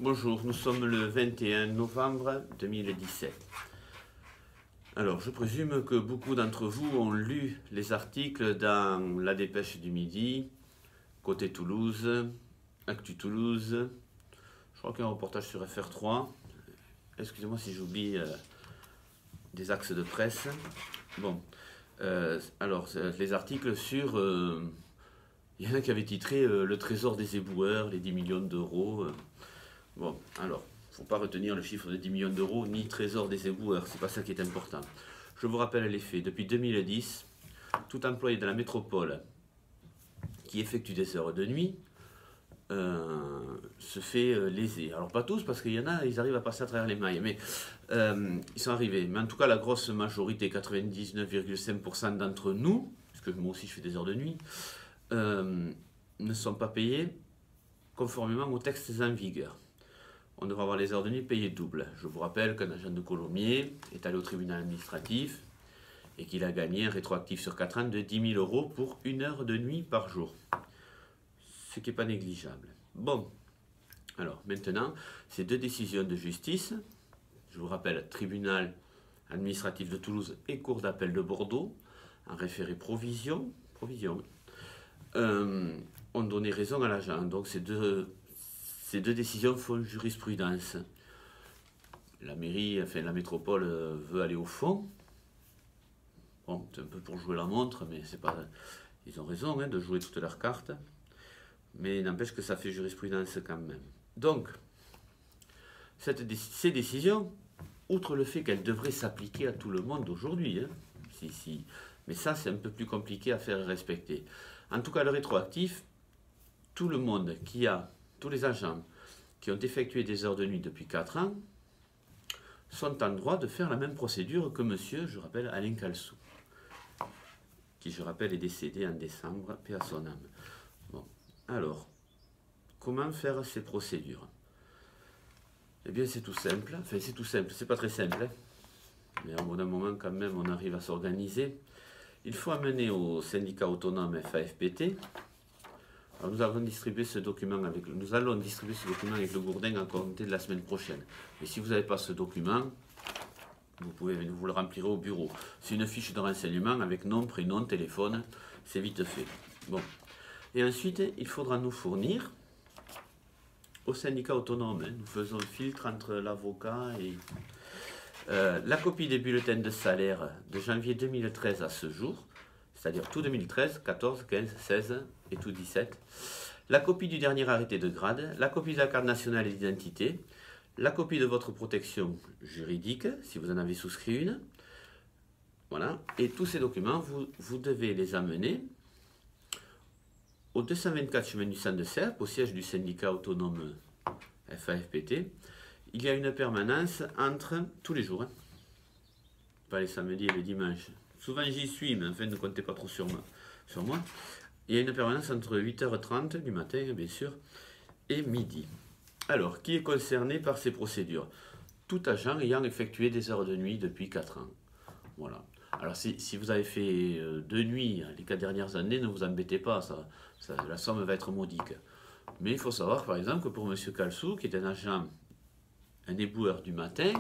Bonjour, nous sommes le 21 novembre 2017. Alors, je présume que beaucoup d'entre vous ont lu les articles dans La Dépêche du Midi, Côté Toulouse, Actu Toulouse, je crois qu'il y a un reportage sur FR3. Excusez-moi si j'oublie des axes de presse. Bon, alors, les articles sur... il y en a qui avaient titré Le trésor des éboueurs, les 10 millions d'euros. Bon, alors, il ne faut pas retenir le chiffre de 10 millions d'euros, ni trésor des éboueurs, c'est pas ça qui est important. Je vous rappelle les faits. Depuis 2010, tout employé de la métropole qui effectue des heures de nuit se fait léser. Alors pas tous, parce qu'il y en a, ils arrivent à passer à travers les mailles, mais ils sont arrivés. Mais en tout cas, la grosse majorité, 99,5% d'entre nous, parce que moi aussi je fais des heures de nuit, ne sont pas payés conformément aux textes en vigueur. On devra avoir les heures de nuit payées double. Je vous rappelle qu'un agent de Colomiers est allé au tribunal administratif et qu'il a gagné un rétroactif sur 4 ans de 10 000 euros pour 1 heure de nuit par jour. Ce qui n'est pas négligeable. Bon, alors maintenant, ces deux décisions de justice, je vous rappelle, tribunal administratif de Toulouse et cour d'appel de Bordeaux, en référé provision, ont donné raison à l'agent. Donc ces deux décisions font jurisprudence. La mairie, enfin la métropole veut aller au fond. Bon, c'est un peu pour jouer la montre, mais c'est pas. Ils ont raison de jouer toutes leurs cartes. Mais n'empêche que ça fait jurisprudence quand même. Donc, ces décisions, outre le fait qu'elles devraient s'appliquer à tout le monde aujourd'hui, mais ça c'est un peu plus compliqué à faire respecter. En tout cas, le rétroactif, tout le monde tous les agents qui ont effectué des heures de nuit depuis 4 ans sont en droit de faire la même procédure que monsieur, je rappelle, Alain Calsou, qui, je rappelle, est décédé en décembre, paix à son âme. Bon, alors, comment faire ces procédures? Eh bien, c'est tout simple. Enfin, c'est tout simple, c'est pas très simple, mais au bout d'un moment, quand même, on arrive à s'organiser. Il faut amener au syndicat autonome FAFPT. Alors nous allons distribuer ce document avec le Gourdin à compter de la semaine prochaine. Et si vous n'avez pas ce document, vous le remplirez au bureau. C'est une fiche de renseignement avec nom, prénom, téléphone, c'est vite fait. Bon. Et ensuite, il faudra nous fournir au syndicat autonome. Nous faisons le filtre entre l'avocat et la copie des bulletins de salaire de janvier 2013 à ce jour, c'est-à-dire tout 2013, 14, 15, 16 et tout 17, la copie du dernier arrêté de grade, la copie de la carte nationale d'identité, la copie de votre protection juridique, si vous en avez souscrit une, voilà, et tous ces documents, vous devez les amener au 224 chemin du Centre de Serpe, au siège du syndicat autonome FAFPT. Il y a une permanence entre tous les jours, pas les samedis et les dimanches. Souvent j'y suis, mais enfin ne comptez pas trop sur moi. Il y a une permanence entre 8h30 du matin, bien sûr, et midi. Alors, qui est concerné par ces procédures? Tout agent ayant effectué des heures de nuit depuis 4 ans. Voilà. Alors, si vous avez fait 2 nuits les 4 dernières années, ne vous embêtez pas, la somme va être modique. Mais il faut savoir, par exemple, que pour M. Calsou, qui est un agent, un éboueur du matin,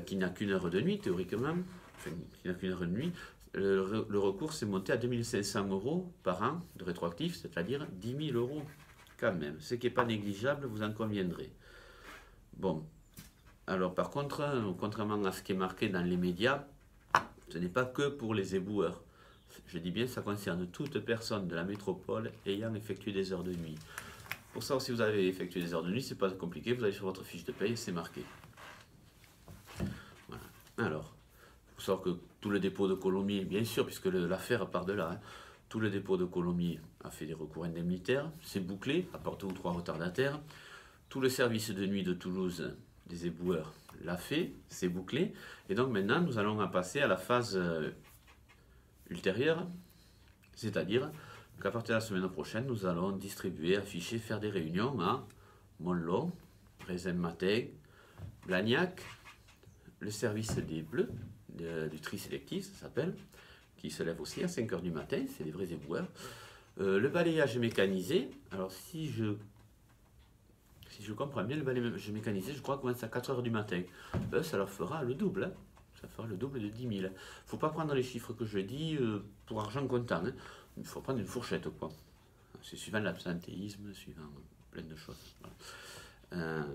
qui n'a qu'une heure de nuit, théoriquement, enfin, qui n'a qu'une heure de nuit, le recours s'est monté à 2500 euros par an de rétroactif, c'est-à-dire 10 000 euros quand même. Ce qui n'est pas négligeable, vous en conviendrez. Bon, alors par contre, contrairement à ce qui est marqué dans les médias, ce n'est pas que pour les éboueurs. Je dis bien, ça concerne toute personne de la métropole ayant effectué des heures de nuit. Pour ça, si vous avez effectué des heures de nuit, c'est pas compliqué, vous allez sur votre fiche de paye, c'est marqué. Voilà. Alors, il faut savoir que tout le dépôt de Colomiers, bien sûr, puisque l'affaire part de là, tout le dépôt de Colomiers a fait des recours indemnitaires, c'est bouclé, à part 2 ou 3 retardataires. Tout le service de nuit de Toulouse des éboueurs l'a fait, c'est bouclé. Et donc maintenant, nous allons passer à la phase ultérieure, c'est-à-dire qu'à partir de la semaine prochaine, nous allons distribuer, afficher, faire des réunions à Montlon, Rézin-Matin, Blagnac, le service des bleus, du tri sélectif, ça s'appelle, qui se lève aussi à 5 h du matin, c'est des vrais éboueurs. Le balayage mécanisé, alors si je Si je comprends bien, le balayage mécanisé, je crois, commence à 4 heures du matin. Ça leur fera le double. Hein. Ça fera le double de 10 000. Il ne faut pas prendre les chiffres que je dis pour argent comptant. Hein. Il faut prendre une fourchette, quoi. C'est suivant l'absentéisme, suivant plein de choses. Voilà.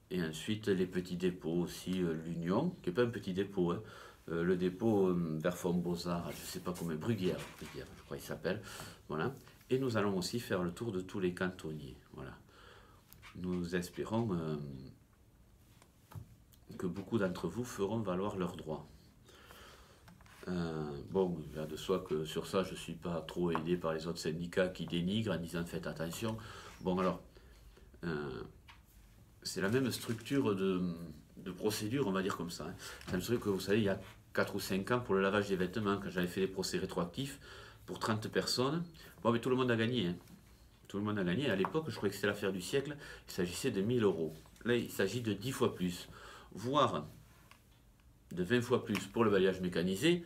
Et ensuite, les petits dépôts aussi, l'Union, qui n'est pas un petit dépôt. Hein. Le dépôt Berfond-Beaux-Arts, je ne sais pas comment, Bruguière, je crois qu'il s'appelle. Voilà. Et nous allons aussi faire le tour de tous les cantonniers. Voilà. Nous espérons que beaucoup d'entre vous feront valoir leurs droits. Bon, il va de soi que sur ça, je ne suis pas trop aidé par les autres syndicats qui dénigrent en disant faites attention. Bon, alors, c'est la même structure de procédure, on va dire comme ça. Hein. C'est un truc que vous savez, il y a 4 ou 5 ans, pour le lavage des vêtements, quand j'avais fait des procès rétroactifs pour 30 personnes, bon, mais tout le monde a gagné. Hein. Tout le monde a gagné. À l'époque, je croyais que c'était l'affaire du siècle. Il s'agissait de 1000 euros. Là, il s'agit de 10 fois plus, voire de 20 fois plus pour le balayage mécanisé.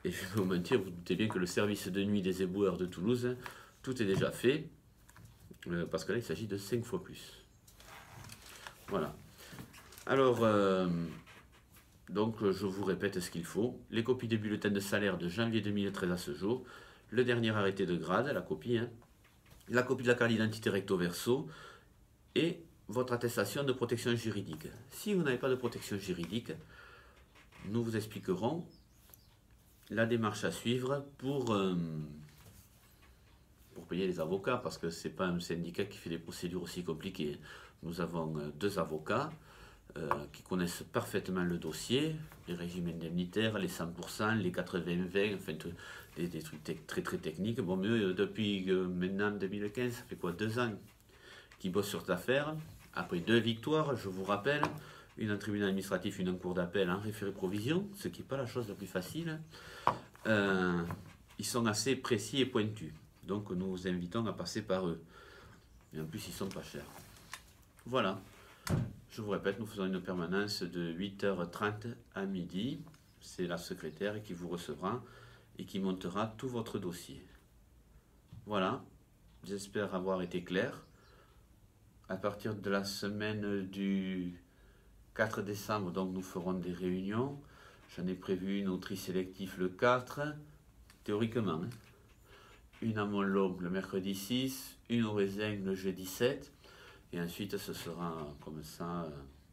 Et je vais vous mentir, vous doutez bien que le service de nuit des éboueurs de Toulouse, tout est déjà fait, parce que là, il s'agit de 5 fois plus. Voilà. Alors, donc, je vous répète ce qu'il faut. Les copies des bulletins de salaire de janvier 2013 à ce jour, le dernier arrêté de grade, la copie, hein, la copie de la carte d'identité recto verso et votre attestation de protection juridique. Si vous n'avez pas de protection juridique, nous vous expliquerons la démarche à suivre pour payer les avocats, parce que ce n'est pas un syndicat qui fait des procédures aussi compliquées. Nous avons 2 avocats qui connaissent parfaitement le dossier, les régimes indemnitaires, les 100%, les 80-20, enfin des trucs très très techniques. Bon, mais depuis maintenant 2015, ça fait quoi, 2 ans qu'ils bossent sur cette affaire. Après 2 victoires, je vous rappelle, une en tribunal administratif, une en cour d'appel, en référé provision, ce qui n'est pas la chose la plus facile. Ils sont assez précis et pointus, donc nous vous invitons à passer par eux. Et en plus, ils sont pas chers. Voilà. Je vous répète, nous faisons une permanence de 8h30 à midi. C'est la secrétaire qui vous recevra et qui montera tout votre dossier. Voilà, j'espère avoir été clair. À partir de la semaine du 4 décembre, donc nous ferons des réunions. J'en ai prévu une au tri sélectif le 4, théoriquement. Hein. Une à Montlaume le mercredi 6, une au Raisin le jeudi 7. Et ensuite, ce sera comme ça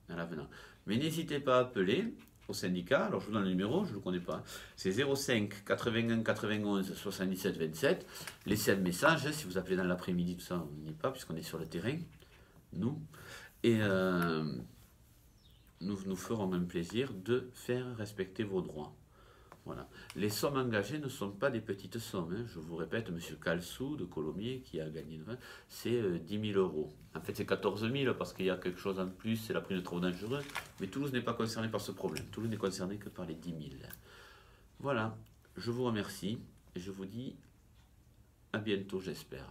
à l'avenant. Mais n'hésitez pas à appeler au syndicat. Alors, je vous donne le numéro, je ne le connais pas. C'est 05 81 91 77 27. Laissez un message. Si vous appelez dans l'après-midi, tout ça, on n'y est pas, puisqu'on est sur le terrain. Nous. Et nous ferons un plaisir de faire respecter vos droits. Voilà. Les sommes engagées ne sont pas des petites sommes. Hein. Je vous répète, M. Calsou de Colomiers, qui a gagné, c'est 10 000 euros. En fait, c'est 14 000 parce qu'il y a quelque chose en plus, c'est la prime de travaux dangereux. Mais Toulouse n'est pas concernée par ce problème. Toulouse n'est concernée que par les 10 000. Voilà. Je vous remercie et je vous dis à bientôt, j'espère.